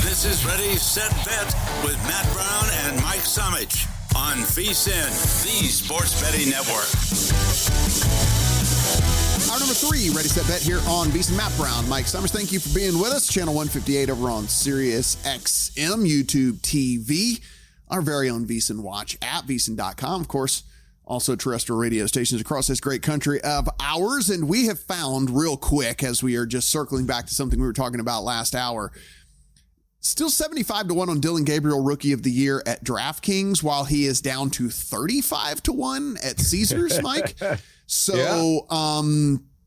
This is Ready, Set, Bet with Matt Brown and Mike Somich on VSiN, the Sports Betting Network. Our number 3, Ready, Set, Bet here on VSiN. Matt Brown, Mike Somich. Thank you for being with us. Channel 158 over on Sirius XM, YouTube TV, our very own VSiN Watch app, VSiN.com. Of course, also terrestrial radio stations across this great country of ours. And we have found real quick, as we are just circling back to something we were talking about last hour, still 75-1 on Dillon Gabriel, Rookie of the Year at DraftKings, while he is down to 35-1 at Caesars, Mike. So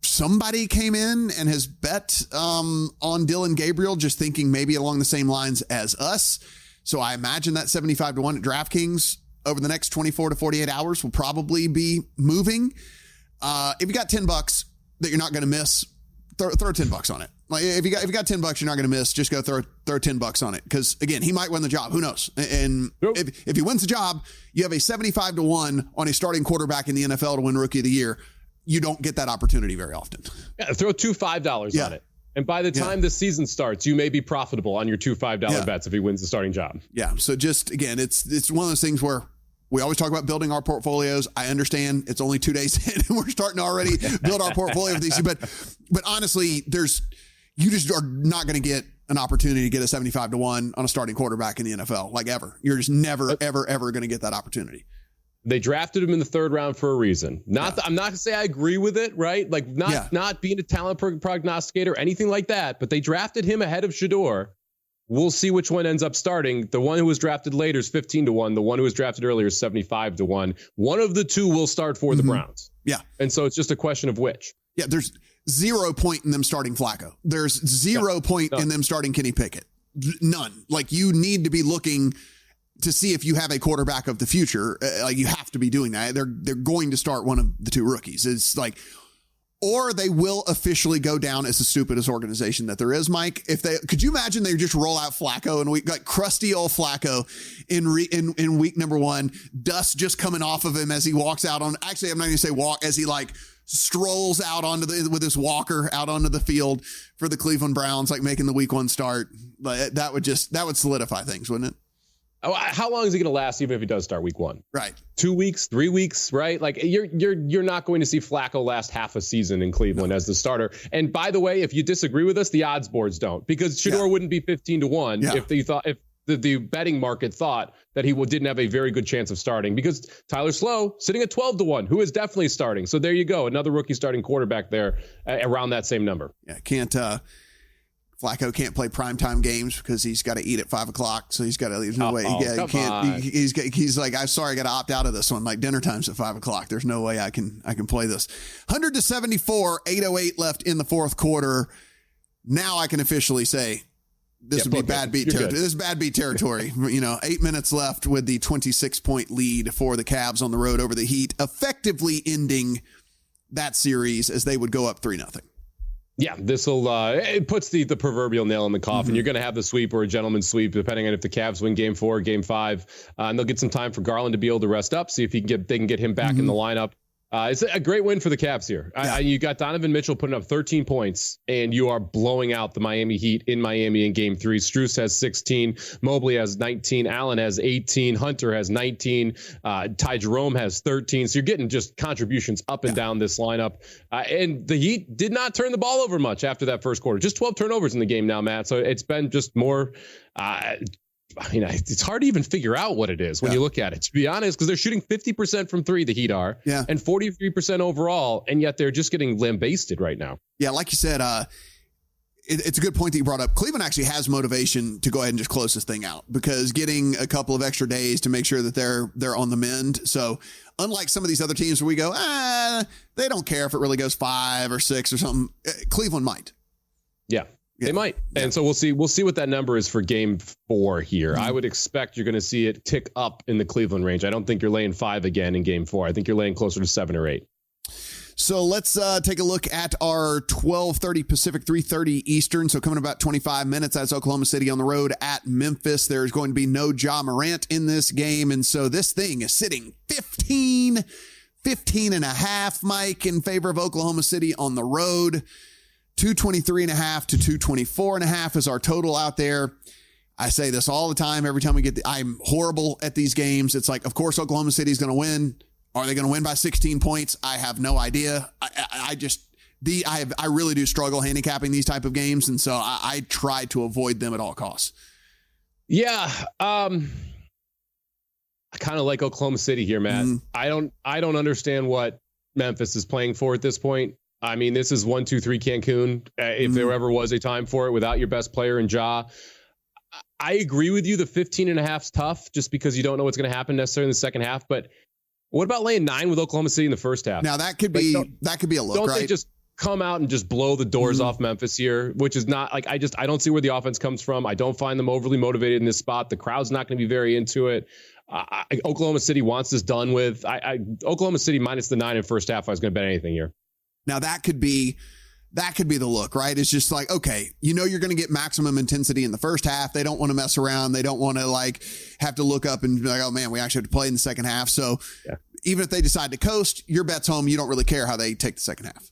somebody came in and has bet on Dillon Gabriel, just thinking maybe along the same lines as us. So I imagine that 75-1 at DraftKings over the next 24 to 48 hours will probably be moving. If you got $10 that you're not going to miss, throw $10 on it. Like if you got $10 you're not going to miss, just go throw $10 on it. Because again, he might win the job. Who knows? And if he wins the job, you have a 75-1 on a starting quarterback in the NFL to win Rookie of the Year. You don't get that opportunity very often. Yeah, throw $2 $5 on it. And by the time the season starts, you may be profitable on your $2 $5 bets if he wins the starting job. Yeah. So just again, it's one of those things where we always talk about building our portfolios. I understand it's only 2 days in and we're starting to already build our portfolio with these. But honestly, you just are not going to get an opportunity to get a 75-1 on a starting quarterback in the NFL, like ever. You're just never, ever going to get that opportunity. They drafted him in the third round for a reason. I'm not going to say I agree with it, right? Like not being a talent prognosticator or anything like that, but they drafted him ahead of Shedeur. We'll see which one ends up starting. The one who was drafted later is 15-1. The one who was drafted earlier is 75-1. One of the two will start for the Browns. Yeah. And so it's just a question of which. Yeah, there's 0 point in them starting Flacco. There's 0 point in them starting Kenny Pickett. None. Like, you need to be looking to see if you have a quarterback of the future. Like, you have to be doing that. They're going to start one of the two rookies. It's like, or they will officially go down as the stupidest organization that there is, Mike. Could you imagine they just roll out Flacco and like crusty old Flacco in week number 1, dust just coming off of him as he walks out on, actually, I'm not going to say walk, as he like strolls out with his walker out onto the field for the Cleveland Browns, like making the week 1 start. That would solidify things, wouldn't it? How long is he going to last, even if he does start week 1? Right. 2 weeks, 3 weeks, right? Like you're not going to see Flacco last half a season in Cleveland as the starter. And by the way, if you disagree with us, the odds boards don't, because Shedeur wouldn't be 15-1 if the betting market thought that he didn't have a very good chance of starting, because Tyler Slow sitting at 12-1, who is definitely starting. So there you go. Another rookie starting quarterback there around that same number. Yeah. Flacco can't play primetime games because he's got to eat at 5:00. So he's got to leave. No way. He can't. He's like, I'm sorry, I got to opt out of this one. Like, dinner time's at 5:00. There's no way I can play this. 100-74, 8:08 left in the fourth quarter. Now I can officially say this would be bad beat territory. This is bad beat territory. 8 minutes left with the 26-point lead for the Cavs on the road over the Heat, effectively ending that series as they would go up 3-0. Yeah, this will it puts the proverbial nail in the coffin. You're going to have the sweep or a gentleman's sweep, depending on if the Cavs win game 4 or game 5. And they'll get some time for Garland to be able to rest up, see if they can get him back in the lineup. It's a great win for the Cavs here. Yeah. You got Donovan Mitchell putting up 13 points, and you are blowing out the Miami Heat in Miami in game 3. Strus has 16. Mobley has 19. Allen has 18. Hunter has 19. Ty Jerome has 13. So you're getting just contributions up and down this lineup. And the Heat did not turn the ball over much after that first quarter. Just 12 turnovers in the game now, Matt. So it's been just more... it's hard to even figure out what it is when you look at it, to be honest, because they're shooting 50% from 3, the Heat are, and 43% overall, and yet they're just getting lambasted right now. Yeah, like you said, it's a good point that you brought up. Cleveland actually has motivation to go ahead and just close this thing out, because getting a couple of extra days to make sure that they're on the mend. So unlike some of these other teams where we go, they don't care if it really goes 5 or 6 or something, Cleveland might. Yeah. They might. And so we'll see what that number is for game 4 here. I would expect you're going to see it tick up in the Cleveland range. I don't think you're laying 5 again in game 4. I think you're laying closer to 7 or 8. So let's take a look at our 12:30 Pacific, 3:30 Eastern. So coming about 25 minutes, that's Oklahoma City on the road at Memphis. There's going to be no Ja Morant in this game. And so this thing is sitting 15 and a half, Mike, in favor of Oklahoma City on the road. 223.5 to 224.5 is our total out there. I say this all the time. Every time I'm horrible at these games. It's like, of course, Oklahoma City is going to win. Are they going to win by 16 points? I have no idea. I really do struggle handicapping these type of games. And so I try to avoid them at all costs. Yeah. I kind of like Oklahoma City here, Matt. I don't understand what Memphis is playing for at this point. I mean, this is 1-2-3 Cancun. If there ever was a time for it without your best player in Ja. I agree with you. The 15.5 is tough just because you don't know what's going to happen necessarily in the second half. But what about laying 9 with Oklahoma City in the first half? Now that could be a look, don't right? They just come out and just blow the doors off Memphis here, which is not like, I don't see where the offense comes from. I don't find them overly motivated in this spot. The crowd's not going to be very into it. Oklahoma City wants this done with. Oklahoma City minus the 9 in first half. I was going to bet anything here. Now that could be the look, right? It's just like, okay, you're going to get maximum intensity in the first half. They don't want to mess around. They don't want to have to look up and be like, oh man, we actually have to play in the second half. So even if they decide to coast, your bet's home. You don't really care how they take the second half.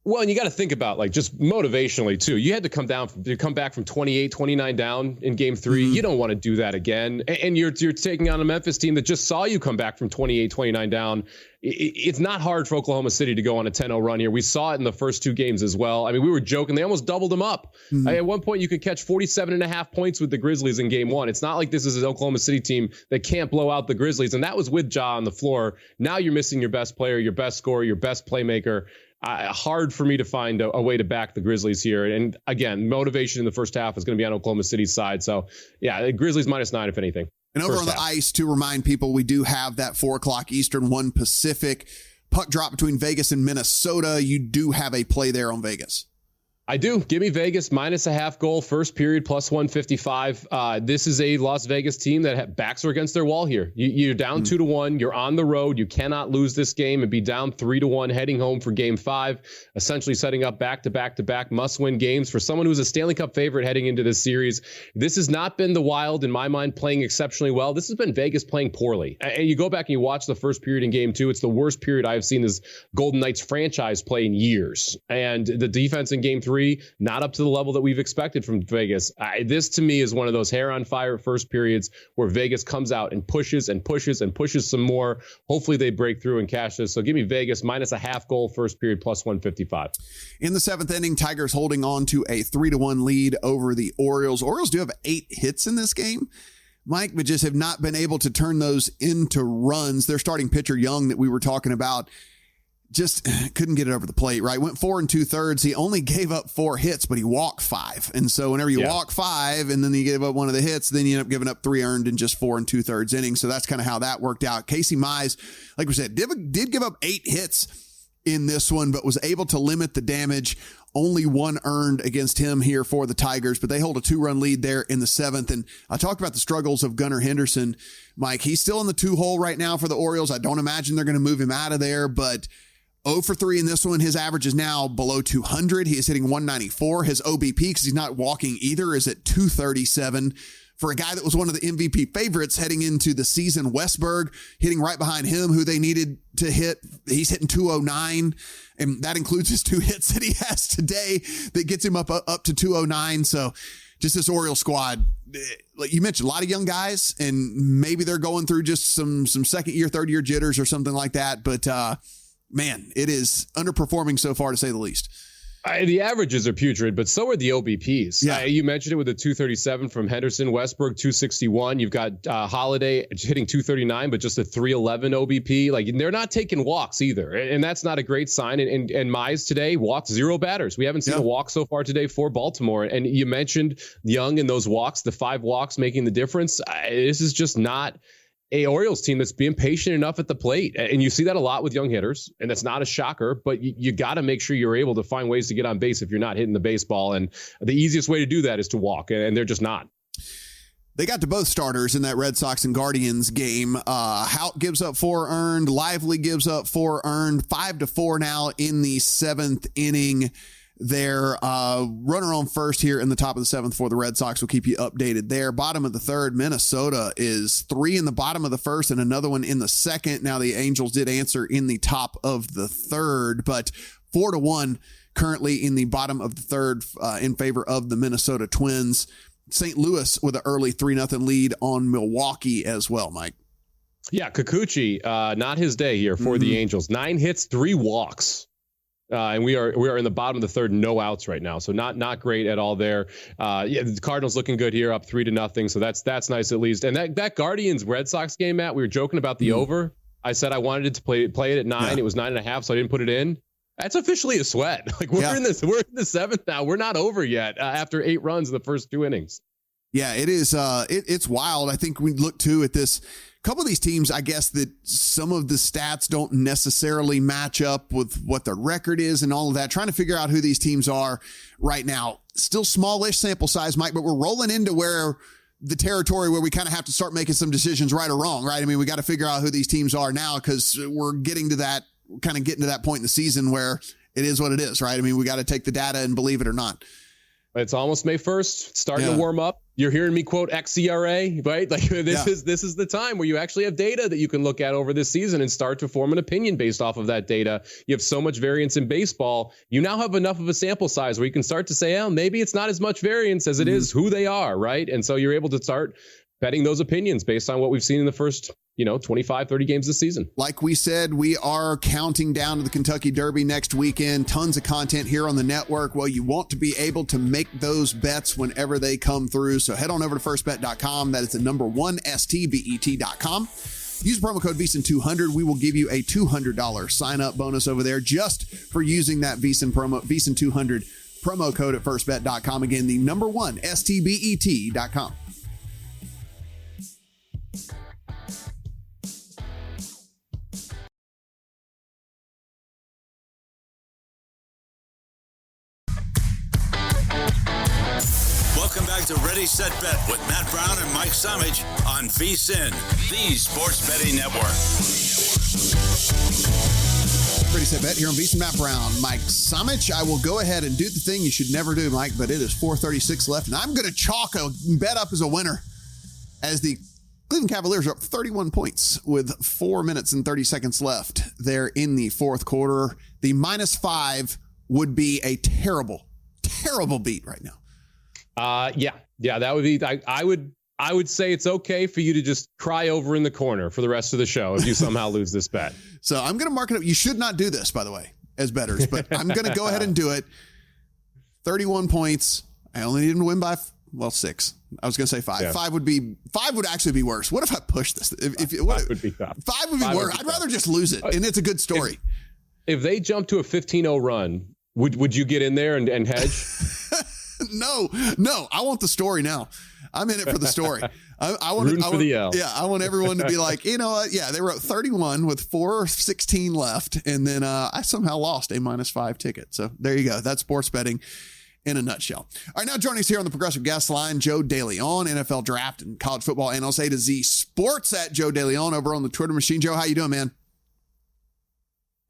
Well, and you got to think about just motivationally too. You had to come back from 28-29 down in game 3. You don't want to do that again. And you're taking on a Memphis team that just saw you come back from 28-29 down. It's not hard for Oklahoma City to go on a 10-0 run here. We saw it in the first 2 games as well. I mean, we were joking. They almost doubled them up. At one point, you could catch 47.5 points with the Grizzlies in game 1. It's not like this is an Oklahoma City team that can't blow out the Grizzlies. And that was with Ja on the floor. Now you're missing your best player, your best scorer, your best playmaker. Hard for me to find a way to back the Grizzlies here. And again, motivation in the first half is going to be on Oklahoma City's side. So yeah, the Grizzlies minus 9, if anything. And over on the ice, to remind people, we do have that 4:00 Eastern, 1 Pacific puck drop between Vegas and Minnesota. You do have a play there on Vegas. I do. Give me Vegas minus a half goal, first period, plus 155. This is a Las Vegas team that backs are against their wall here. You're down 2-1. You're on the road. You cannot lose this game and be down 3-1 heading home for game 5, essentially setting up back-to-back must-win games for someone who's a Stanley Cup favorite heading into this series. This has not been the Wild, in my mind, playing exceptionally well. This has been Vegas playing poorly. And you go back and you watch the first period in game 2. It's the worst period I've seen this Golden Knights franchise play in years. And the defense in game 3, not up to the level that we've expected from Vegas. This to me is one of those hair on fire first periods where Vegas comes out and pushes some more. Hopefully they break through and cash this. So give me Vegas minus a half goal first period plus 155. In the 7th inning, Tigers holding on to a 3-1 lead over the Orioles. Orioles do have 8 hits in this game, Mike, but just have not been able to turn those into runs. Their starting pitcher, Young, that we were talking about, just couldn't get it over the plate, right? Went 4 2/3. He only gave up 4 hits, but he walked 5. And so whenever you walk 5 and then you give up one of the hits, then you end up giving up 3 earned in just 4 2/3 innings. So that's kind of how that worked out. Casey Mize, like we said, did give up 8 hits in this one, but was able to limit the damage. Only 1 earned against him here for the Tigers, but they hold a 2-run lead there in the 7th. And I talked about the struggles of Gunnar Henderson. Mike, he's still in the 2-hole right now for the Orioles. I don't imagine they're going to move him out of there, but 0 for 3 in this one. His average is now below 200. He is hitting 194. His OBP, because he's not walking either, is at 237. For a guy that was one of the MVP favorites heading into the season, Westberg hitting right behind him, who they needed to hit. He's hitting 209, and that includes his 2 hits that he has today that gets him up to 209. So just this Orioles squad, like you mentioned, a lot of young guys, and maybe they're going through just some second year, third year jitters or something like that. But man, it is underperforming so far, to say the least. The averages are putrid, but so are the OBPs. Yeah. You mentioned it with the 237 from Henderson, Westberg 261. You've got Holiday hitting 239, but just a 311 OBP. Like, they're not taking walks either, and that's not a great sign. And Mize today walked 0 batters. We haven't seen a walk so far today for Baltimore. And you mentioned Young and those walks, the 5 walks making the difference. This is just not a Orioles team that's being patient enough at the plate. And you see that a lot with young hitters, and that's not a shocker, but you got to make sure you're able to find ways to get on base if you're not hitting the baseball. And the easiest way to do that is to walk, and they're just not. They got to both starters in that Red Sox and Guardians game. Hout gives up 4 earned. Lively gives up 4 earned. 5-4 now in the 7th inning. Their runner on first here in the top of the 7th for the Red Sox. Will keep you updated there. Bottom of the 3rd, Minnesota is 3 in the bottom of the 1st and another one in the 2nd. Now the Angels did answer in the top of the 3rd, but 4-1 currently in the bottom of the 3rd in favor of the Minnesota Twins. St. Louis with an early 3-0 lead on Milwaukee as well, Mike. Yeah, Kikuchi, not his day here for the Angels. 9 hits, 3 walks. And we are in the bottom of the third, no outs right now. So not great at all there. The Cardinals looking good here, up 3-0. So that's nice at least. And that Guardians Red Sox game, Matt, we were joking about the over. I said I wanted it to play it at 9. It was 9.5, so I didn't put it in. That's officially a sweat. Like we're in the 7th now. We're not over yet after 8 runs in the first 2 innings. Yeah, it is. It's wild. I think we look too at this. Couple of these teams, I guess that some of the stats don't necessarily match up with what their record is and all of that. Trying to figure out who these teams are right now. Still smallish sample size, Mike, but we're rolling into where the territory where we kind of have to start making some decisions right or wrong, right? I mean, we got to figure out who these teams are now because we're getting to that point in the season where it is what it is, right? I mean, we got to take the data and believe it or not. It's almost May 1st, starting to warm up. You're hearing me quote xERA, right? Like this is the time where you actually have data that you can look at over this season and start to form an opinion based off of that data. You have so much variance in baseball. You now have enough of a sample size where you can start to say, oh, maybe it's not as much variance as it is who they are, right? And so you're able to start betting those opinions based on what we've seen in the first 25, 30 games this season. Like we said, we are counting down to the Kentucky Derby next weekend. Tons of content here on the network. Well, you want to be able to make those bets whenever they come through. So head on over to firstbet.com. That is the number 1 STBET.com. Use promo code VEASAN200. We will give you a $200 sign-up bonus over there just for using that VEASAN200 promo code at firstbet.com. Again, the number 1 STBET.com. Welcome back to Ready, Set, Bet with Matt Brown and Mike Somich on VSiN, the Sports Betting Network. Ready, Set, Bet here on VSiN. Matt Brown, Mike Somich. I will go ahead and do the thing you should never do, Mike, but it is 4:36 left, and I'm going to chalk a bet up as a winner as the Cleveland Cavaliers are up 31 points with 4 minutes and 30 seconds left there in the fourth quarter. The -5 would be a terrible, terrible beat right now. Yeah, that would be, I would say it's okay for you to just cry over in the corner for the rest of the show if you somehow lose this bet. So I'm going to mark it up. You should not do this, by the way, as bettors, but I'm going to go ahead and do it. 31 points. I only need him to win by, 6. I was going to say 5. Yeah. 5 would actually be worse. What if I push this? 5 would be tough. 5 would be worse. I'd rather just lose it. And it's a good story. If they jump to a 15-0 run, would you get in there and hedge? No, I want the story now. I'm in it for the story. I want the L. Yeah, I want everyone to be like, you know what? Yeah, they were at 31 with 4:16 left, and then I somehow lost a -5 ticket. So there you go. That's sports betting in a nutshell. All right, now joining us here on the Progressive Guest Line, Joe DeLeone, NFL draft and college football analyst, A to Z Sports at Joe DeLeone over on the Twitter machine. Joe, how you doing, man?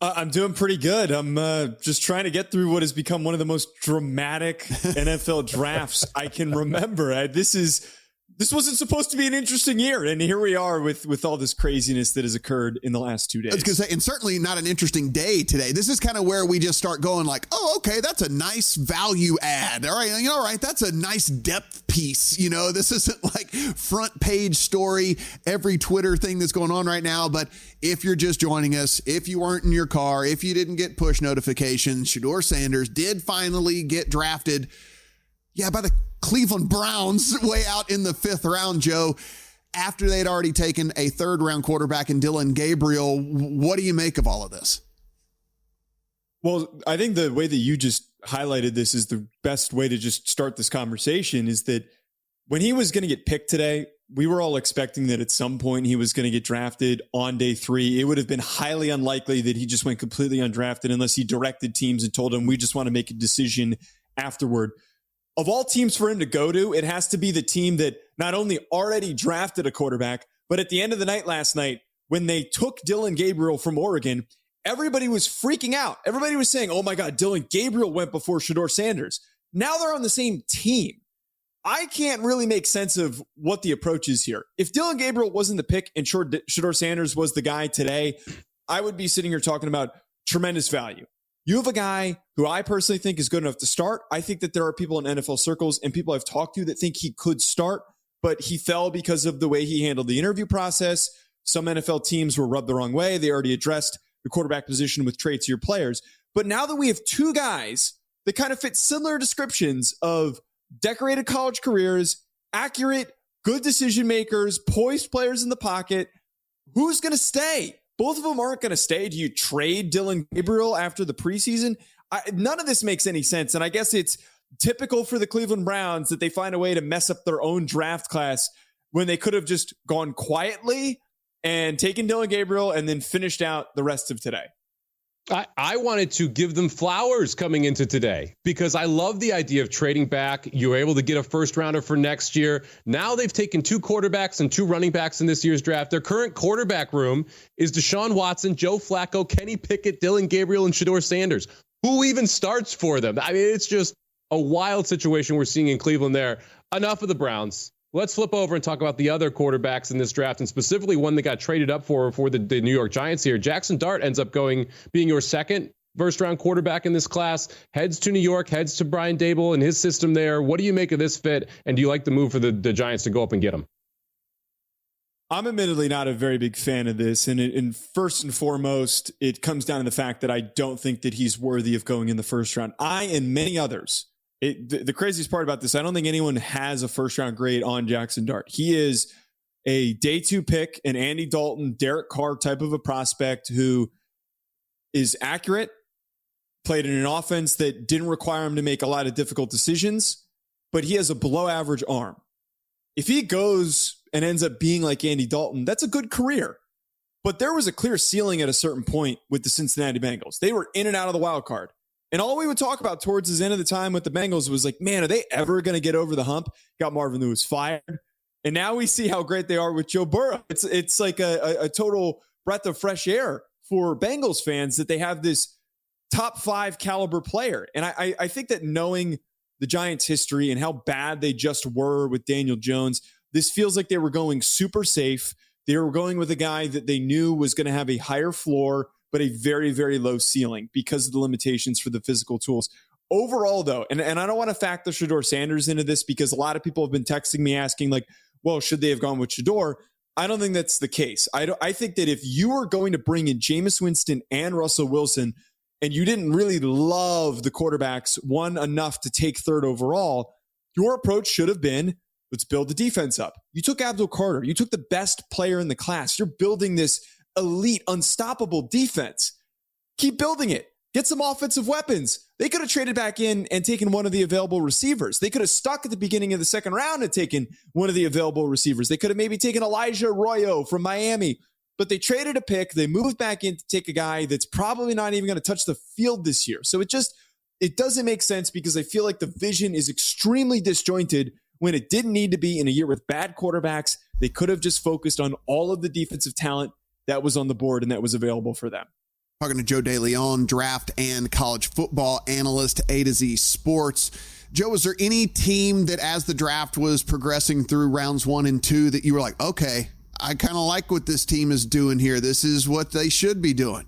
I'm doing pretty good. I'm just trying to get through what has become one of the most dramatic NFL drafts I can remember. This wasn't supposed to be an interesting year, and here we are with all this craziness that has occurred in the last 2 days. I was going to say, and certainly not an interesting day today. This is kind of where we just start going like, oh, okay, that's a nice value add. All right, that's a nice depth piece. This isn't like front page story, every Twitter thing that's going on right now. But if you're just joining us, if you weren't in your car, if you didn't get push notifications, Shedeur Sanders did finally get drafted. Yeah, by the Cleveland Browns way out in the 5th round, Joe, after they'd already taken a 3rd-round quarterback in Dillon Gabriel. What do you make of all of this? Well, I think the way that you just highlighted this is the best way to just start this conversation is that when he was going to get picked today, we were all expecting that at some point he was going to get drafted on day 3. It would have been highly unlikely that he just went completely undrafted unless he directed teams and told them, we just want to make a decision afterward. Of all teams for him to go to, it has to be the team that not only already drafted a quarterback, but at the end of the night last night, when they took Dillon Gabriel from Oregon, everybody was freaking out. Everybody was saying, oh my God, Dillon Gabriel went before Shedeur Sanders. Now they're on the same team. I can't really make sense of what the approach is here. If Dillon Gabriel wasn't the pick and Shedeur Sanders was the guy today, I would be sitting here talking about tremendous value. You have a guy who I personally think is good enough to start. I think that there are people in NFL circles and people I've talked to that think he could start, but he fell because of the way he handled the interview process. Some NFL teams were rubbed the wrong way. They already addressed the quarterback position with trades to your players. But now that we have two guys that kind of fit similar descriptions of decorated college careers, accurate, good decision makers, poised players in the pocket, who's going to stay? Both of them aren't going to stay. Do you trade Dillon Gabriel after the preseason? None of this makes any sense. And I guess it's typical for the Cleveland Browns that they find a way to mess up their own draft class when they could have just gone quietly and taken Dillon Gabriel and then finished out the rest of today. I wanted to give them flowers coming into today because I love the idea of trading back. You were able to get a first rounder for next year. Now they've taken 2 quarterbacks and 2 running backs in this year's draft. Their current quarterback room is Deshaun Watson, Joe Flacco, Kenny Pickett, Dillon Gabriel, and Shedeur Sanders. Who even starts for them? I mean, it's just a wild situation we're seeing in Cleveland there. Enough of the Browns. Let's flip over and talk about the other quarterbacks in this draft, and specifically one that got traded up for the New York Giants here. Jackson Dart ends up being your second first-round quarterback in this class, heads to New York, heads to Brian Daboll and his system there. What do you make of this fit, and do you like the move for the Giants to go up and get him? I'm admittedly not a very big fan of this, and first and foremost, it comes down to the fact that I don't think that he's worthy of going in the first round. I and many others. The craziest part about this, I don't think anyone has a first-round grade on Jackson Dart. He is a day 2 pick, an Andy Dalton, Derek Carr type of a prospect who is accurate, played in an offense that didn't require him to make a lot of difficult decisions, but he has a below-average arm. If he goes and ends up being like Andy Dalton, that's a good career. But there was a clear ceiling at a certain point with the Cincinnati Bengals. They were in and out of the wild card. And all we would talk about towards the end of the time with the Bengals was like, man, are they ever going to get over the hump? Got Marvin Lewis fired. And now we see how great they are with Joe Burrow. It's like a total breath of fresh air for Bengals fans that they have this top 5 caliber player. And I think that knowing the Giants' history and how bad they just were with Daniel Jones, this feels like they were going super safe. They were going with a guy that they knew was going to have a higher floor, but a very, very low ceiling because of the limitations for the physical tools. Overall, though, and I don't want to factor Shedeur Sanders into this because a lot of people have been texting me asking, like, well, should they have gone with Shedeur? I don't think that's the case. I think that if you are going to bring in Jameis Winston and Russell Wilson, and you didn't really love the quarterbacks, one enough to take 3rd overall, your approach should have been, let's build the defense up. You took Abdul Carter. You took the best player in the class. You're building this elite, unstoppable defense. Keep building it. Get some offensive weapons. They could have traded back in and taken one of the available receivers. They could have stuck at the beginning of the second round and taken one of the available receivers. They could have maybe taken Elijah Arroyo from Miami, but they traded a pick. They moved back in to take a guy that's probably not even going to touch the field this year. So it doesn't make sense because I feel like the vision is extremely disjointed when it didn't need to be in a year with bad quarterbacks. They could have just focused on all of the defensive talent that was on the board and that was available for them. Talking to Joe DeLeone, draft and college football analyst, A to Z Sports. Joe, was there any team that as the draft was progressing through rounds 1 and 2 that you were like, okay, I kind of like what this team is doing here. This is what they should be doing?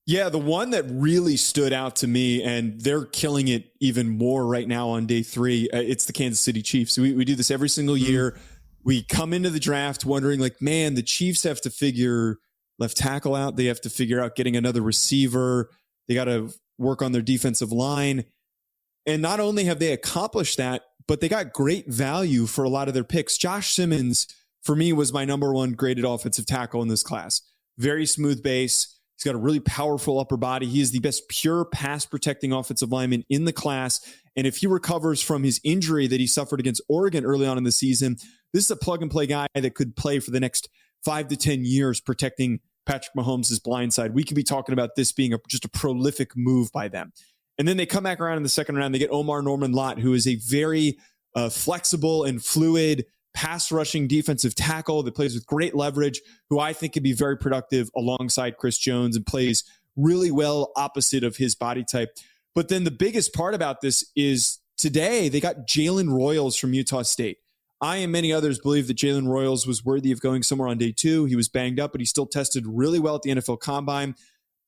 Yeah, the one that really stood out to me, and they're killing it even more right now on day 3, it's the Kansas City Chiefs. We do this every single year. We come into the draft wondering, like, man, the Chiefs have to figure left tackle out. They have to figure out getting another receiver. They got to work on their defensive line. And not only have they accomplished that, but they got great value for a lot of their picks. Josh Simmons, for me, was my number 1 graded offensive tackle in this class. Very smooth base. He's got a really powerful upper body. He is the best pure pass protecting offensive lineman in the class. And if he recovers from his injury that he suffered against Oregon early on in the season, this is a plug and play guy that could play for the next 5 to 10 years protecting Patrick Mahomes' blind side. We could be talking about this being just a prolific move by them. And then they come back around in the second round. They get Omar Norman-Lott, who is a very flexible and fluid pass rushing defensive tackle that plays with great leverage, who I think could be very productive alongside Chris Jones and plays really well opposite of his body type. But then the biggest part about this is today they got Jalen Royals from Utah State. I and many others believe that Jalen Royals was worthy of going somewhere on day 2. He was banged up, but he still tested really well at the NFL Combine.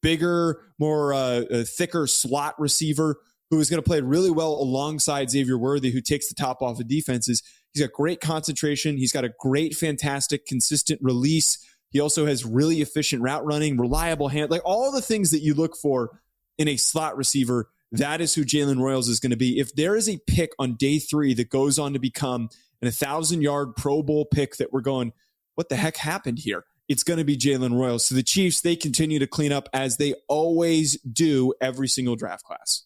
bigger, more thicker slot receiver who is going to play really well alongside Xavier Worthy, who takes the top off of defenses. He's got great concentration. He's got a great, fantastic, consistent release. He also has really efficient route running, reliable hand, like all the things that you look for in a slot receiver. That is who Jalen Royals is going to be. If there is a pick on day 3 that goes on to become an 1,000-yard Pro Bowl pick that we're going, what the heck happened here? It's going to be Jalen Royals. So the Chiefs, they continue to clean up as they always do every single draft class.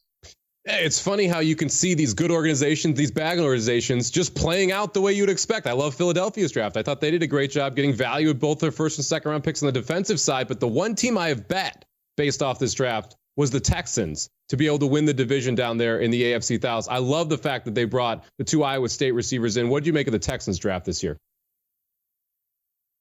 It's funny how you can see these good organizations, these bad organizations, just playing out the way you would expect. I love Philadelphia's draft. I thought they did a great job getting value at both their first and second round picks on the defensive side. But the one team I have bet based off this draft was the Texans to be able to win the division down there in the AFC South. I love the fact that they brought the 2 Iowa State receivers in. What did you make of the Texans draft this year?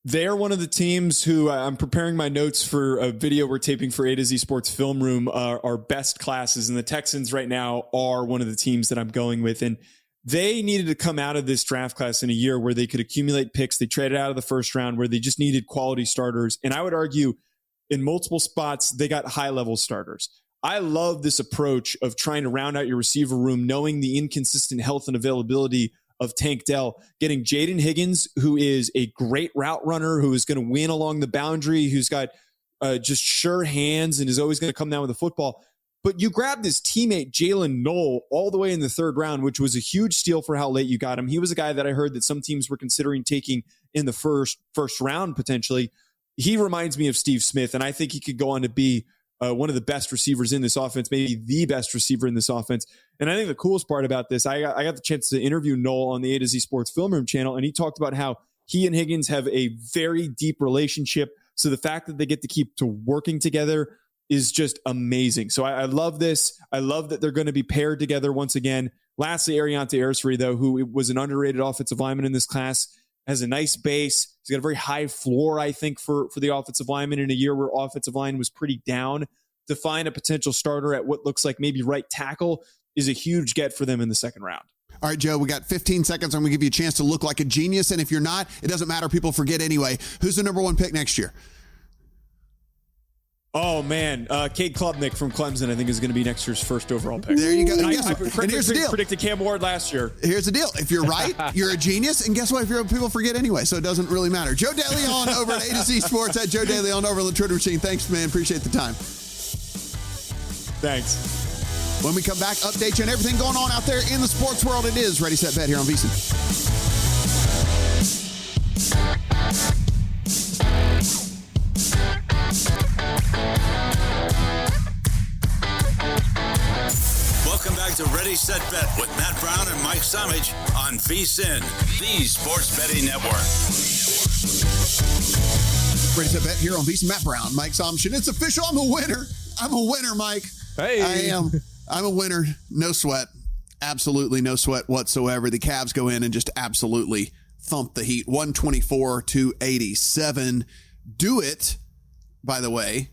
They're one of the teams who I'm preparing my notes for a video we're taping for A to Z Sports Film Room, our best classes. And the Texans right now are one of the teams that I'm going with. And they needed to come out of this draft class in a year where they could accumulate picks. They traded out of the first round where they just needed quality starters. And I would argue in multiple spots, they got high level starters. I love this approach of trying to round out your receiver room, knowing the inconsistent health and availability of Tank Dell, getting Jaden Higgins, who is a great route runner, who is going to win along the boundary, who's got just sure hands and is always going to come down with the football. But you grabbed his teammate, Jalen Knoll, all the way in the 3rd round, which was a huge steal for how late you got him. He was a guy that I heard that some teams were considering taking in the first round potentially. He reminds me of Steve Smith, and I think he could go on to be one of the best receivers in this offense, maybe the best receiver in this offense. And I think the coolest part about this, I got the chance to interview Noel on the A to Z Sports Film Room channel, and he talked about how he and Higgins have a very deep relationship. So the fact that they get to keep to working together is just amazing. So I love this. I love that they're going to be paired together once again. Lastly, Ariante Arsary, though, who was an underrated offensive lineman in this class, has a nice base. He's got a very high floor, I think, for the offensive lineman in a year where offensive line was pretty down. To find a potential starter at what looks like maybe right tackle is a huge get for them in the 2nd round. All right, Joe, we got 15 seconds. I'm going to give you a chance to look like a genius. And if you're not, it doesn't matter. People forget anyway. Who's the number 1 pick next year? Oh, man. Cade Klubnik from Clemson, I think, is going to be next year's 1st overall pick. There you go. And here's the deal. Predicted Cam Ward last year. Here's the deal. If you're right, you're a genius. And guess what? People forget anyway, so it doesn't really matter. Joe DeLeone over at A to Z Sports, at Joe DeLeone over at the Twitter Machine. Thanks, man. Appreciate the time. Thanks. When we come back, update you on everything going on out there in the sports world. It is Ready, Set, Bet here on VSiN. Welcome back to Ready, Set, Bet with Matt Brown and Mike Somich on VSiN, the Sports Betting Network. Ready, Set, Bet here on VSiN. Matt Brown, Mike Somich. And it's official. I'm a winner. I'm a winner, Mike. Hey. I am. I'm a winner. No sweat. Absolutely no sweat whatsoever. The Cavs go in and just absolutely thump the Heat. 124-87. Do it, by the way,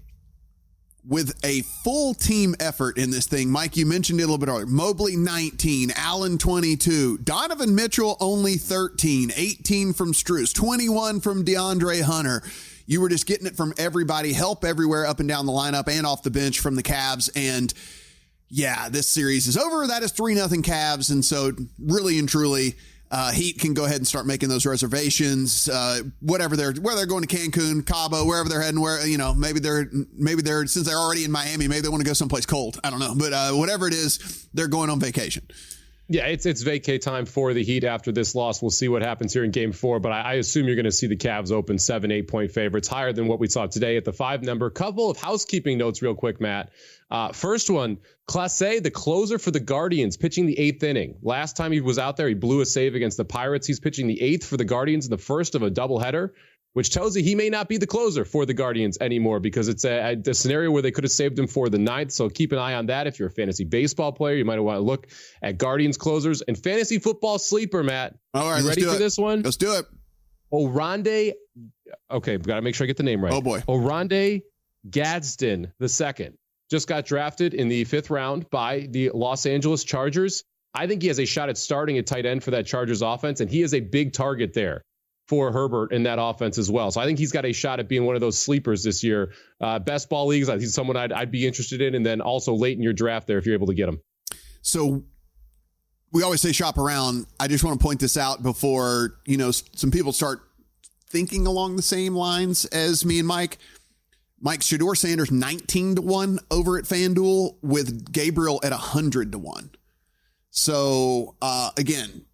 with a full team effort in this thing. Mike, you mentioned it a little bit earlier. Mobley, 19. Allen, 22. Donovan Mitchell, only 13. 18 from Strus. 21 from DeAndre Hunter. You were just getting it from everybody. Help everywhere up and down the lineup and off the bench from the Cavs. And yeah, this series is over. That is 3-0 Cavs. And so really and truly, Heat can go ahead and start making those reservations, where they're going to Cancun, Cabo, wherever they're heading, maybe they're since they're already in Miami, maybe they want to go someplace cold. I don't know, but whatever it is, they're going on vacation. Yeah, it's vacay time for the Heat after this loss. We'll see what happens here in Game 4, but I assume you're going to see the Cavs open 7-8 point favorites, higher than what we saw today at the 5 number. Couple of housekeeping notes real quick, Matt. First one, Clase, the closer for the Guardians, pitching the 8th inning. Last time he was out there, he blew a save against the Pirates. He's pitching the 8th for the Guardians, the first of a doubleheader, which tells you he may not be the closer for the Guardians anymore because it's a scenario where they could have saved him for the 9th. So keep an eye on that. If you're a fantasy baseball player, you might want to look at Guardians closers and fantasy football sleeper, Matt. All right, you ready for this one? Let's do it. Orande. Okay, got to make sure I get the name right. Oh, boy. Orande Gadsden II just got drafted in the 5th round by the Los Angeles Chargers. I think he has a shot at starting at tight end for that Chargers offense, and he is a big target there. for Herbert in that offense as well. So I think he's got a shot at being one of those sleepers this year. Best ball leagues, I think someone I'd be interested in, and then also late in your draft there if you're able to get him. So we always say shop around. I just want to point this out before, some people start thinking along the same lines as me and Mike. Shedeur Sanders 19-1 over at FanDuel with Gabriel at 100-1. So again,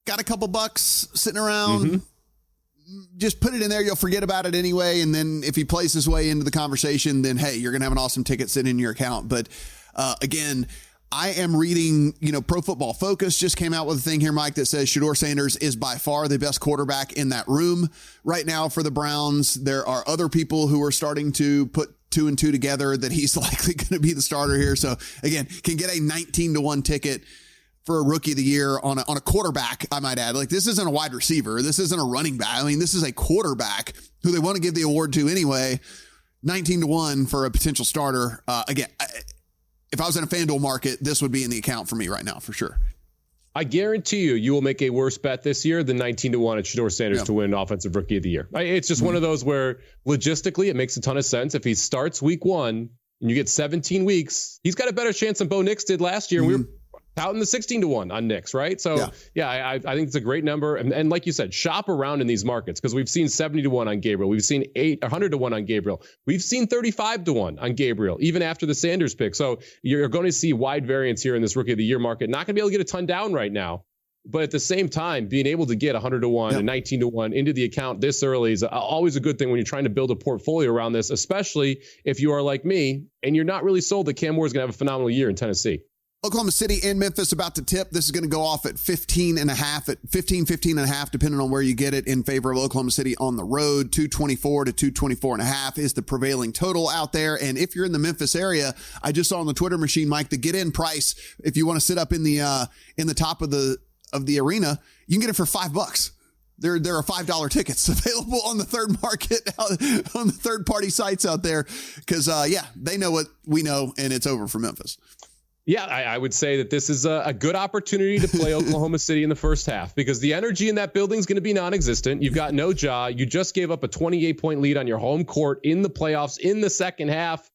got a couple bucks sitting around. Mm-hmm. Just put it in there. You'll forget about it anyway. And then if he plays his way into the conversation, then hey, you're going to have an awesome ticket sitting in your account. But again, I am reading, Pro Football Focus just came out with a thing here, Mike, that says Shedeur Sanders is by far the best quarterback in that room right now for the Browns. There are other people who are starting to put 2 and 2 together that he's likely going to be the starter here. So again, can get a 19-1 ticket for a rookie of the year on a quarterback, I might add. Like, this isn't a wide receiver. This isn't a running back. I mean, this is a quarterback who they want to give the award to anyway. 19-1 for a potential starter. Again, if I was in a FanDuel market, this would be in the account for me right now, for sure. I guarantee you will make a worse bet this year than 19-1 at Shedeur Sanders to win Offensive Rookie of the Year. It's just one of those where logistically it makes a ton of sense. If he starts week 1 and you get 17 weeks, he's got a better chance than Bo Nix did last year. Mm-hmm. We were touting the 16-1 on Nix, right? So I think it's a great number. And like you said, shop around in these markets because we've seen 70-1 on Gabriel. We've seen 100-1 on Gabriel. We've seen 35-1 on Gabriel, even after the Sanders pick. So you're going to see wide variance here in this Rookie of the Year market. Not going to be able to get a ton down right now. But at the same time, being able to get 100-1 and 19-1 into the account this early is always a good thing when you're trying to build a portfolio around this, especially if you are like me and you're not really sold that Cam Moore's going to have a phenomenal year in Tennessee. Oklahoma City and Memphis about to tip. This is going to go off at 15.5, depending on where you get it, in favor of Oklahoma City on the road. 224 to 224.5 is the prevailing total out there. And if you're in the Memphis area, I just saw on the Twitter machine, Mike, the get-in price, if you want to sit up in the top of the arena, you can get it for $5. There are $5 tickets available on the third market, on the third-party sites out there, because they know what we know, and it's over for Memphis. Yeah, I would say that this is a good opportunity to play Oklahoma City in the first half because the energy in that building is going to be non-existent. You've got no Ja. You just gave up a 28-point lead on your home court in the playoffs in the second half.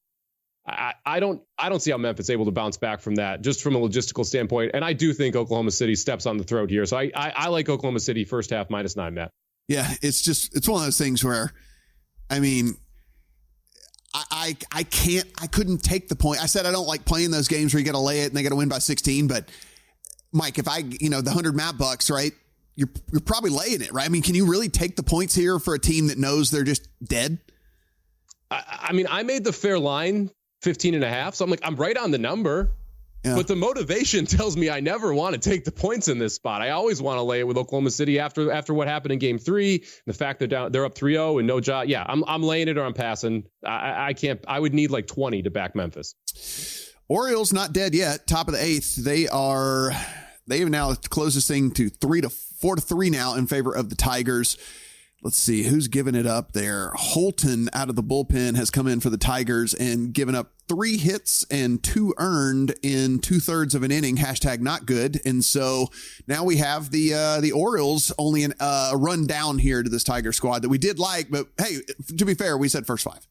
I don't see how Memphis is able to bounce back from that, just from a logistical standpoint. And I do think Oklahoma City steps on the throat here. So I like Oklahoma City first half -9, Matt. Yeah, it's one of those things where, I mean, I couldn't take the point. I said I don't like playing those games where you got to lay it and they got to win by 16. But Mike, if the 100 Matt bucks, right, you're probably laying it, right? I mean, can you really take the points here for a team that knows they're just dead? I mean, I made the fair line 15.5. So I'm right on the number. Yeah. But the motivation tells me I never want to take the points in this spot. I always want to lay it with Oklahoma City after what happened in Game 3, the fact they're up 3-0 and no Ja. Yeah, I'm laying it or I'm passing. I can't. I would need like 20 to back Memphis. Orioles not dead yet. Top of the 8th. They have now closed this thing to 4-3 now in favor of the Tigers. Let's see who's giving it up there. Holton out of the bullpen has come in for the Tigers and given up 3 hits and 2 earned in 2/3 of an inning. #not good. And so now we have the Orioles only a run down here to this Tiger squad that we did like. But hey, to be fair, we said first 5.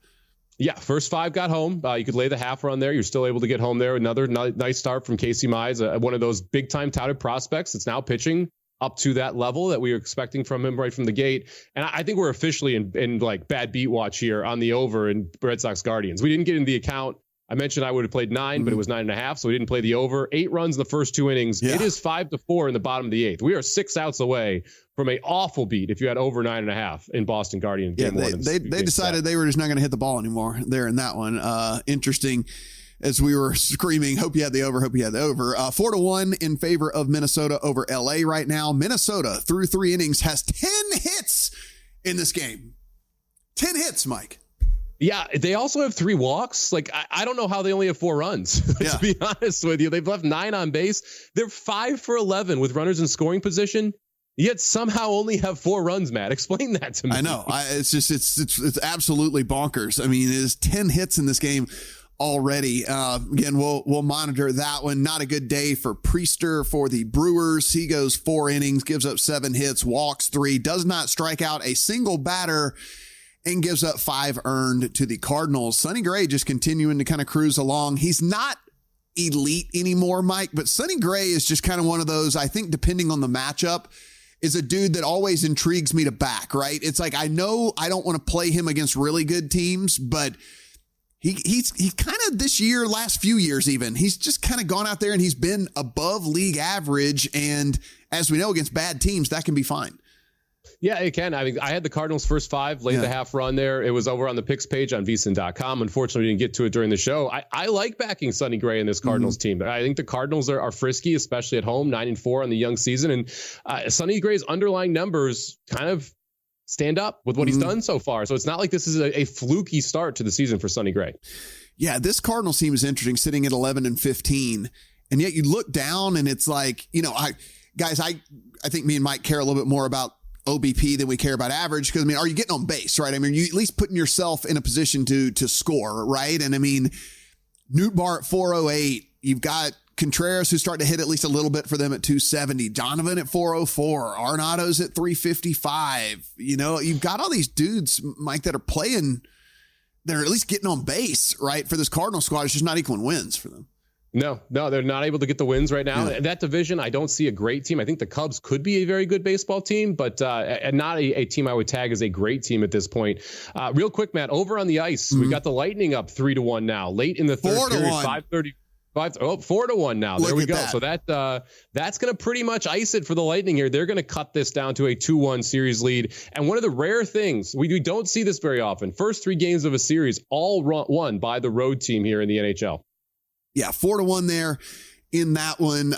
Yeah, first 5 got home. You could lay the half run there. You're still able to get home there. Another nice start from Casey Mize, one of those big time touted prospects that's now pitching up to that level that we were expecting from him right from the gate. And I think we're officially in like bad beat watch here on the over in Red Sox Guardians. We didn't get in the account. I mentioned I would have played 9, but it was 9.5. So we didn't play the over. 8 runs in the first 2 innings. Yeah. It is 5-4 in the bottom of the 8th. We are 6 outs away from an awful beat if you had over 9.5 in Boston Guardians. Yeah, they decided they were just not going to hit the ball anymore there in that one. Interesting. As we were screaming, hope you had the over, 4-1 in favor of Minnesota over LA right now. Minnesota through 3 innings has 10 hits in this game. 10 hits, Mike. Yeah, they also have 3 walks. Like, I don't know how they only have 4 runs, to be honest with you. They've left 9 on base. They're 5 for 11 with runners in scoring position, yet somehow only have 4 runs, Matt. Explain that to me. I know. It's absolutely bonkers. I mean, it is 10 hits in this game. already. Again, we'll monitor that one. Not a good day for Priester for the Brewers. He goes 4 innings, gives up 7 hits, walks 3, does not strike out a single batter, and gives up 5 earned to the Cardinals. Sonny Gray just continuing to kind of cruise along. He's not elite anymore, Mike, but Sonny Gray is just kind of one of those, I think, depending on the matchup, is a dude that always intrigues me to back, right? It's like, I know I don't want to play him against really good teams, but He's kind of this year, last few years even, he's just kind of gone out there and he's been above league average. And as we know, against bad teams, that can be fine. Yeah, it can. I mean, I had the Cardinals first 5, laid the half run there. It was over on the picks page on vsin.com. Unfortunately, we didn't get to it during the show. I like backing Sonny Gray in this Cardinals team. I think the Cardinals are frisky, especially at home, 9-4 on the young season. And Sonny Gray's underlying numbers kind of stand up with what he's done so far. So it's not like this is a fluky start to the season for Sonny Gray. Yeah, this Cardinals team is interesting, sitting at 11-15. And yet you look down and it's like, I think me and Mike care a little bit more about OBP than we care about average. Because, are you getting on base, right? You at least putting yourself in a position to score, right? And Newt Bar at 408. You've got Contreras, who's starting to hit at least a little bit for them at 270. Donovan at 404. Arenado's at 355. You've got all these dudes, Mike, that are playing. They're at least getting on base, right? For this Cardinal squad, it's just not equaling wins for them. No, they're not able to get the wins right now. Yeah. That division, I don't see a great team. I think the Cubs could be a very good baseball team, but not a team I would tag as a great team at this point. Real quick, Matt, over on the ice, we got the Lightning up 3-1 now. Late in the third period, 5:30. 4-1 now. There we go. So that's going to pretty much ice it for the Lightning here. They're going to cut this down to a 2-1 series lead. And one of the rare things, we don't see this very often, first 3 games of a series, all won by the road team here in the NHL. Yeah, 4-1 there in that one.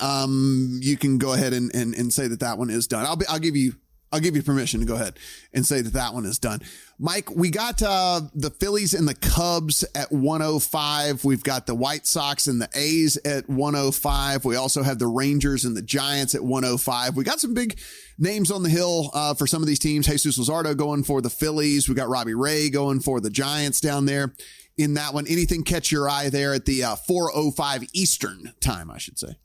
You can go ahead and say that one is done. I'll give you permission to go ahead and say that one is done. Mike, we got the Phillies and the Cubs at 105. We've got the White Sox and the A's at 105. We also have the Rangers and the Giants at 105. We got some big names on the hill for some of these teams. Jesus Luzardo going for the Phillies. We got Robbie Ray going for the Giants down there in that one. Anything catch your eye there at the 4:05 Eastern time, I should say?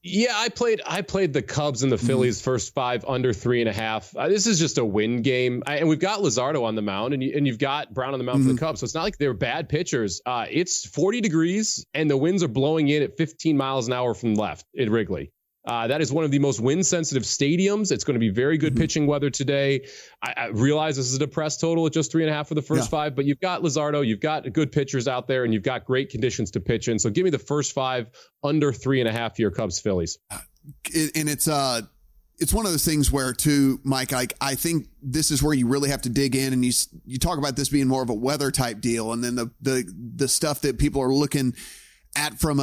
Yeah, I played the Cubs and the Phillies first 5 under 3.5. This is just a win game. And we've got Luzardo on the mound and you've got Brown on the mound for the Cubs. So it's not like they're bad pitchers. It's 40 degrees and the winds are blowing in at 15 miles an hour from left at Wrigley. That is one of the most wind-sensitive stadiums. It's going to be very good pitching weather today. I realize this is a depressed total at just 3.5 for the first 5, but you've got Luzardo, you've got good pitchers out there, and you've got great conditions to pitch in. So give me the first 5 under 3.5 for your Cubs Phillies. And it's one of those things where, too, Mike, I think this is where you really have to dig in, and you talk about this being more of a weather type deal, and then the stuff that people are looking at from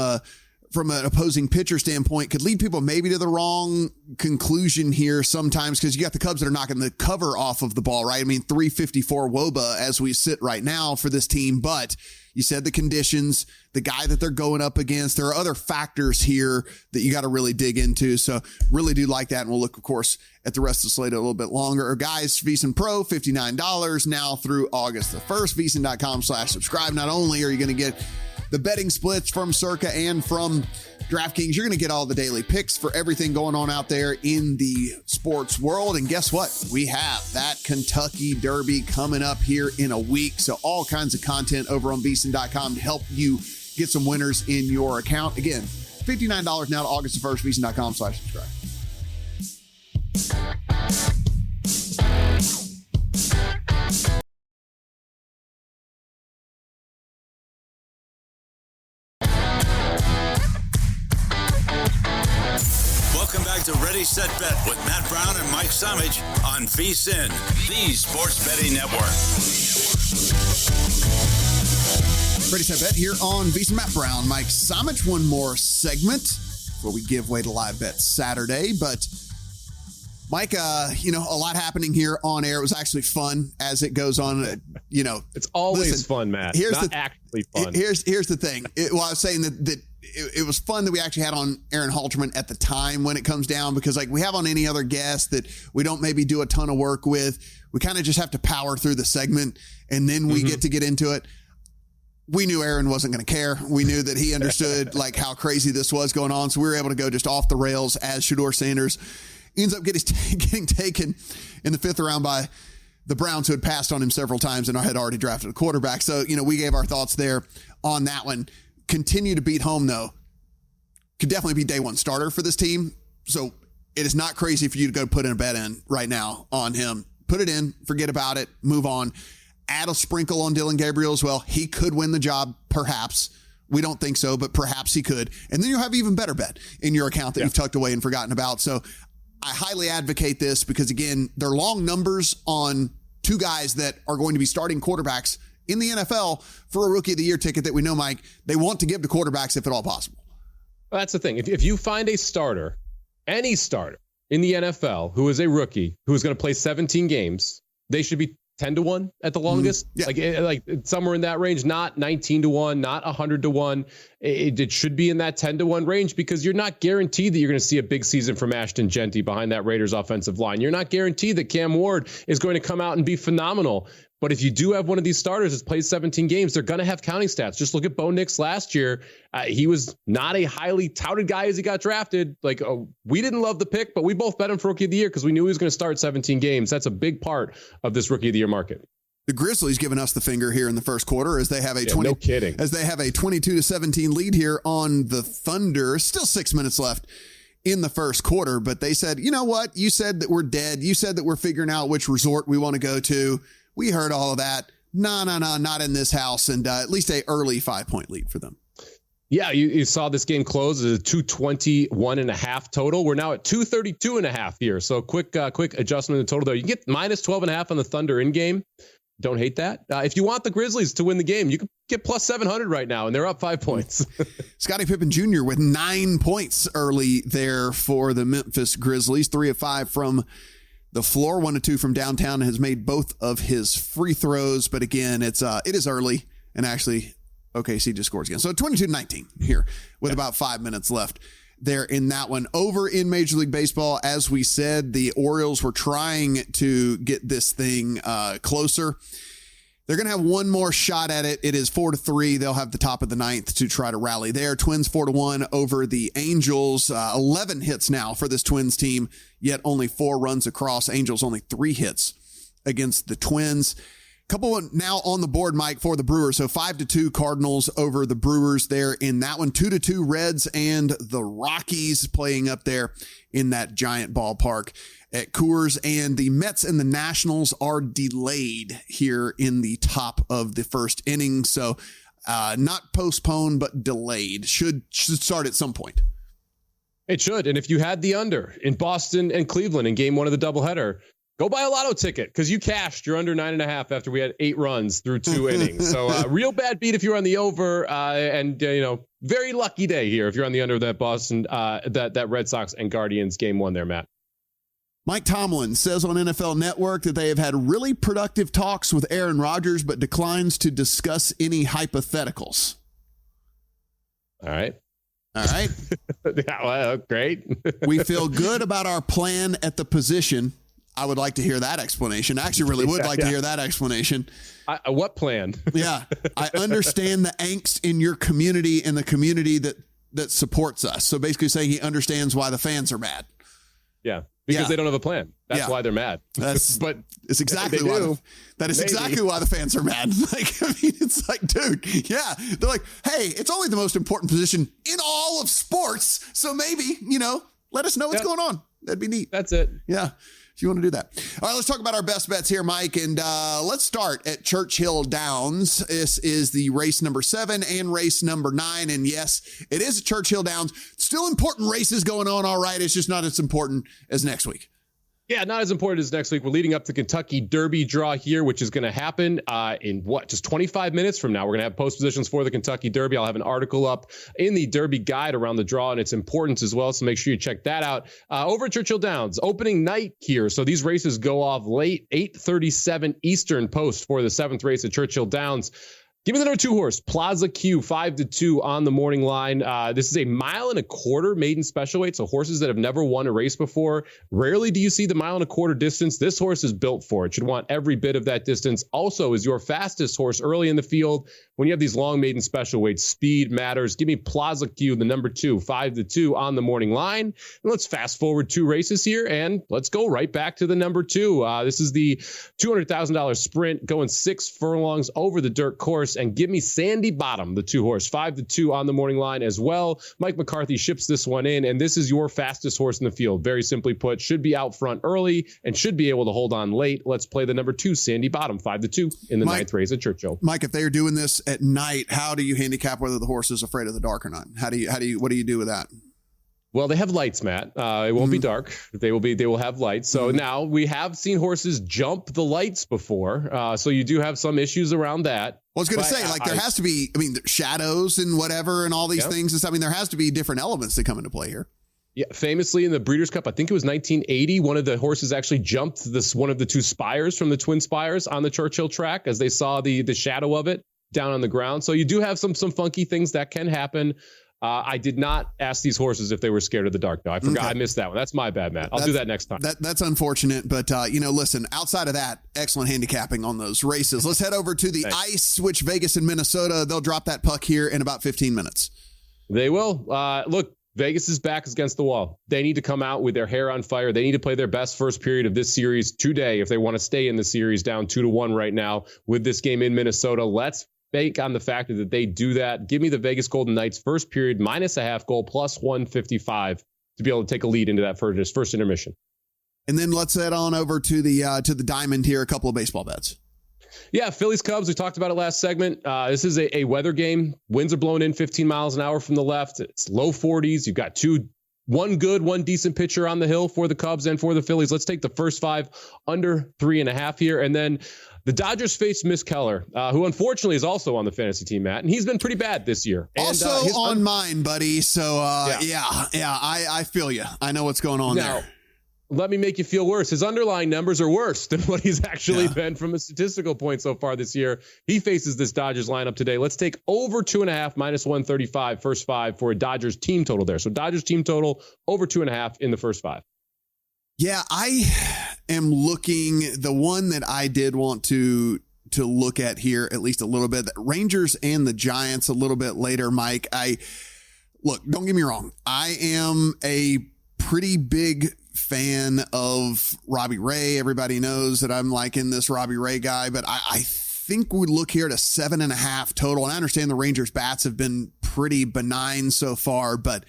an opposing pitcher standpoint could lead people maybe to the wrong conclusion here sometimes, because you got the Cubs that are knocking the cover off of the ball, right? 354 WOBA as we sit right now for this team, but you said the conditions, the guy that they're going up against, there are other factors here that you got to really dig into. So really do like that. And we'll look, of course, at the rest of the slate a little bit longer. Guys, VSiN Pro, $59 now through August the 1st, VSiN.com/subscribe. Not only are you going to get the betting splits from Circa and from DraftKings, you're going to get all the daily picks for everything going on out there in the sports world. And guess what? We have that Kentucky Derby coming up here in a week. So all kinds of content over on VSiN.com to help you get some winners in your account. Again, $59 now to August the 1st, VSiN.com/subscribe. Welcome back to Ready, Set, Bet with Matt Brown and Mike Somich on VSiN, the Sports Betting Network. Ready, Set, Bet here on VSiN. Matt Brown, Mike Somich. One more segment before we give way to Live Bet Saturday. But Mike, a lot happening here on air. It was actually fun as it goes on. It's always fun, Matt. Actually fun. Here's the thing. I was saying that it was fun that we actually had on Aaron Halterman at the time when it comes down, because like we have on any other guest that we don't maybe do a ton of work with, we kind of just have to power through the segment and then we get into it. we knew Aaron wasn't going to care. We knew that he understood like how crazy this was going on. So we were able to go just off the rails as Shedeur Sanders ends up getting taken in the 5th round by the Browns, who had passed on him several times and had already drafted a quarterback. So, we gave our thoughts there on that one. Continue to beat home, though. Could definitely be day one starter for this team. So it is not crazy for you to go put in a bet in right now on him. Put it in, forget about it, move on. Add a sprinkle on Dylan Gabriel as well. He could win the job, perhaps. We don't think so, but perhaps he could. And then you'll have an even better bet in your account that you've tucked away and forgotten about. So I highly advocate this because, again, they're long numbers on two guys that are going to be starting quarterbacks in the NFL for a Rookie of the Year ticket that we know, Mike, they want to give to quarterbacks if at all possible. Well, that's the thing. If you find a starter, any starter in the NFL who is a rookie who is going to play 17 games, they should be 10-1 at the longest, like somewhere in that range, not 19-1, not 100-1. It should be in that 10-1 range because you're not guaranteed that you're going to see a big season from Ashton Genty behind that Raiders offensive line. You're not guaranteed that Cam Ward is going to come out and be phenomenal. But if you do have one of these starters that's played 17 games, they're going to have counting stats. Just look at Bo Nix last year. He was not a highly touted guy as he got drafted. We didn't love the pick, but we both bet him for Rookie of the Year because we knew he was going to start 17 games. That's a big part of this Rookie of the Year market. The Grizzlies giving us the finger here in the first quarter as they have a 22-17 lead here on the Thunder. Still 6 minutes left in the first quarter, but they said, you know what? You said that we're dead. You said that we're figuring out which resort we want to go to. We heard all of that. No, not in this house. And at least a early 5-point lead for them. Yeah, you saw this game close as a 221.5 total. We're now at 232.5 here. So quick adjustment in the total there. You can get minus 12.5 on the Thunder in game. Don't hate that. If you want the Grizzlies to win the game, you can get plus 700 right now, and they're up 5 points. Scottie Pippen Jr. with 9 points early there for the Memphis Grizzlies. 3 of 5 from the floor, 1 of 2 from downtown. Has made both of his free throws, but again, it is early, and actually OKC just scores again. So 22-19 here with about 5 minutes left there in that one. Over in Major League Baseball, as we said, the Orioles were trying to get this thing closer. They're going to have one more shot at it. It is 4-3. They'll have the top of the ninth to try to rally there. Twins 4-1 over the Angels. 11 hits now for this Twins team, yet only 4 runs across. Angels only 3 hits against the Twins. Couple now on the board, Mike, for the Brewers. So 5-2 Cardinals over the Brewers there in that one. 2-2 Reds and the Rockies playing up there in that giant ballpark at Coors. And the Mets and the Nationals are delayed here in the top of the first inning. So not postponed, but delayed. Should start at some point. It should. And if you had the under in Boston and Cleveland in game 1 of the doubleheader, go buy a lotto ticket because you cashed your under 9.5 after we had 8 runs through 2 innings. So real bad beat if you're on the over, and very lucky day here if you're on the under of that Boston, that Red Sox and Guardians game 1 there, Matt. Mike Tomlin says on NFL Network that they have had really productive talks with Aaron Rodgers, but declines to discuss any hypotheticals. All right. Yeah, well, great. We feel good about our plan at the position. I would like to hear that explanation. I actually really would like to hear that explanation. What plan? Yeah. I understand the angst in your community and the community that supports us. So basically saying he understands why the fans are mad. Yeah. Because they don't have a plan. That's why they're mad. But it's exactly why exactly why the fans are mad. It's like, dude, yeah. They're like, hey, it's only the most important position in all of sports. So maybe, let us know what's going on. That'd be neat. That's it. Yeah. If you want to do that. All right, let's talk about our best bets here, Mike. And let's start at Churchill Downs. This is the race number 7 and race number 9. And yes, it is at Churchill Downs. Still important races going on. All right. It's just not as important as next week. Yeah, not as important as next week. We're leading up to Kentucky Derby draw here, which is going to happen in just 25 minutes from now. We're going to have post positions for the Kentucky Derby. I'll have an article up in the Derby guide around the draw and its importance as well. So make sure you check that out. Over at Churchill Downs, opening night here. So these races go off late, 8:37 Eastern post for the 7th race at Churchill Downs. Give me the number 2 horse, Plaza Q, 5-2 on the morning line. This is a 1.25 mile maiden special weight. So horses that have never won a race before. Rarely do you see the 1.25 mile distance. This horse is built for it. Should want every bit of that distance. Also is your fastest horse early in the field. When you have these long maiden special weights, speed matters. Give me Plaza Q, the number 2, 5-2 on the morning line. And let's fast forward 2 races here and let's go right back to the number 2. This is the $200,000 sprint going 6 furlongs over the dirt course. And give me Sandy Bottom, the 2 horse, 5-2 on the morning line as well. Mike McCarthy ships this one in, and this is your fastest horse in the field. Very simply put, should be out front early and should be able to hold on late. Let's play the number 2, Sandy Bottom, 5-2 in the 9th race at Churchill. Mike, if they are doing this at night, how do you handicap whether the horse is afraid of the dark or not? What do you do with that? Well, they have lights, Matt. It won't be dark. They will have lights. So now we have seen horses jump the lights before. So you do have some issues around that. Well, I was going to say, there has to be, shadows and whatever and all these things. There has to be different elements that come into play here. Yeah, famously in the Breeders' Cup, I think it was 1980, one of the horses actually jumped one of the 2 spires from the twin spires on the Churchill track as they saw the shadow of it down on the ground. So you do have some funky things that can happen. I did not ask these horses if they were scared of the dark. No, I forgot. Okay. I missed that one. That's my bad, Matt. I'll do that next time. That's unfortunate. But, listen, outside of that, excellent handicapping on those races. Let's head over to the ice, which Vegas and Minnesota, they'll drop that puck here in about 15 minutes. They will. Look, Vegas's back is against the wall. They need to come out with their hair on fire. They need to play their best first period of this series today if they want to stay in the series down 2-1 right now with this game in Minnesota. Let's bake on the fact that they do that. Give me the Vegas Golden Knights first period -0.5 goal plus 155 to be able to take a lead into that first intermission. And then let's head on over to the diamond here. A couple of baseball bets. Yeah, Phillies Cubs. We talked about it last segment. This is a weather game. Winds are blowing in 15 miles an hour from the left. It's low 40s. You've got one good, one decent pitcher on the hill for the Cubs and for the Phillies. Let's take the first 5 under 3.5 here. And then the Dodgers face Miss Keller, who unfortunately is also on the fantasy team, Matt, and he's been pretty bad this year. And, also on mine, buddy. So, I feel you. I know what's going on there. Let me make you feel worse. His underlying numbers are worse than what he's actually been from a statistical point so far this year. He faces this Dodgers lineup today. Let's take over 2.5 -135 first 5 for a Dodgers team total there. So Dodgers team total over 2.5 in the first 5. Yeah, I am looking. The one that I did want to look at here at least a little bit, the Rangers and the Giants a little bit later, Mike. Don't get me wrong. I am a pretty big fan of Robbie Ray. Everybody knows that I'm liking this Robbie Ray guy, but I think we look here at a 7.5 total. And I understand the Rangers bats have been pretty benign so far, but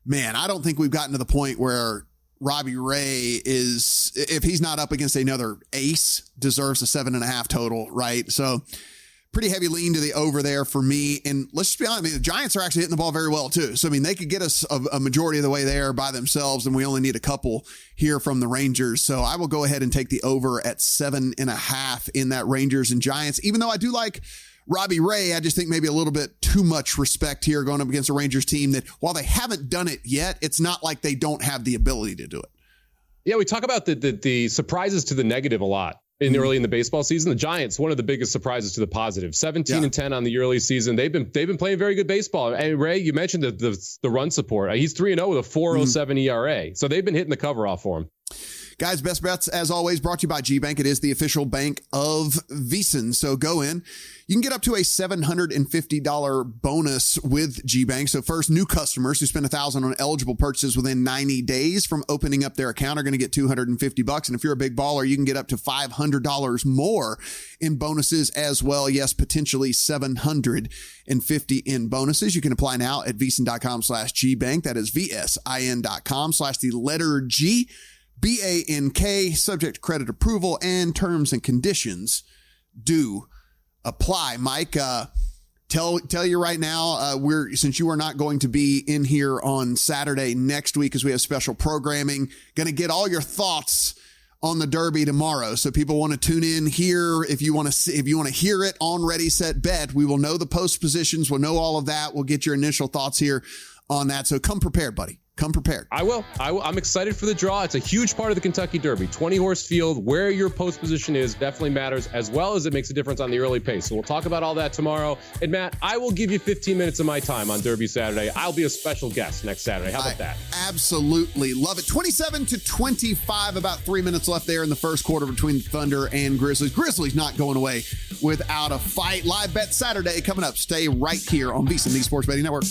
man, I don't think we've gotten to the point where Robbie Ray is, if he's not up against another ace, deserves a 7.5 total, right? So pretty heavy lean to the over there for me. And let's just be honest, the Giants are actually hitting the ball very well too. So, they could get us a majority of the way there by themselves, and we only need a couple here from the Rangers. So I will go ahead and take the over at 7.5 in that Rangers and Giants. Even though I do like Robbie Ray, I just think maybe a little bit too much respect here going up against a Rangers team that, while they haven't done it yet, it's not like they don't have the ability to do it. Yeah, we talk about the surprises to the negative a lot early in the baseball season. The Giants, one of the biggest surprises to the positive. 17-10 on the early season. They've been playing very good baseball. And Ray, you mentioned the run support. He's 3-0 with a 4.07 ERA. So they've been hitting the cover off for him. Guys, best bets, as always, brought to you by GBank. It is the official bank of VEASAN. So go in. You can get up to a $750 bonus with GBank. So first, new customers who spend $1,000 on eligible purchases within 90 days from opening up their account are going to get $250. And if you're a big baller, you can get up to $500 more in bonuses as well. Yes, potentially $750 in bonuses. You can apply now at VEASAN.com/GBank. That is VSIN.com/the-letter-G. BANK, subject to credit approval, and terms and conditions do apply. Mike, tell you right now, since you are not going to be in here on Saturday next week, as we have special programming, going to get all your thoughts on the Derby tomorrow. So people want to tune in here. If you want to hear it on Ready, Set, Bet, we will know the post positions. We'll know all of that. We'll get your initial thoughts here on that. So come prepared, buddy. Come prepared. I will. I'm excited for the draw. It's a huge part of the Kentucky Derby. 20-horse field, where your post position is definitely matters, as well as it makes a difference on the early pace. So we'll talk about all that tomorrow. And Matt, I will give you 15 minutes of my time on Derby Saturday. I'll be a special guest next Saturday. How about that? Absolutely love it. 27-25, about 3 minutes left there in the first quarter between Thunder and Grizzlies. Grizzlies not going away without a fight. Live bet Saturday coming up. Stay right here on VSiN, the Sports Betting Network.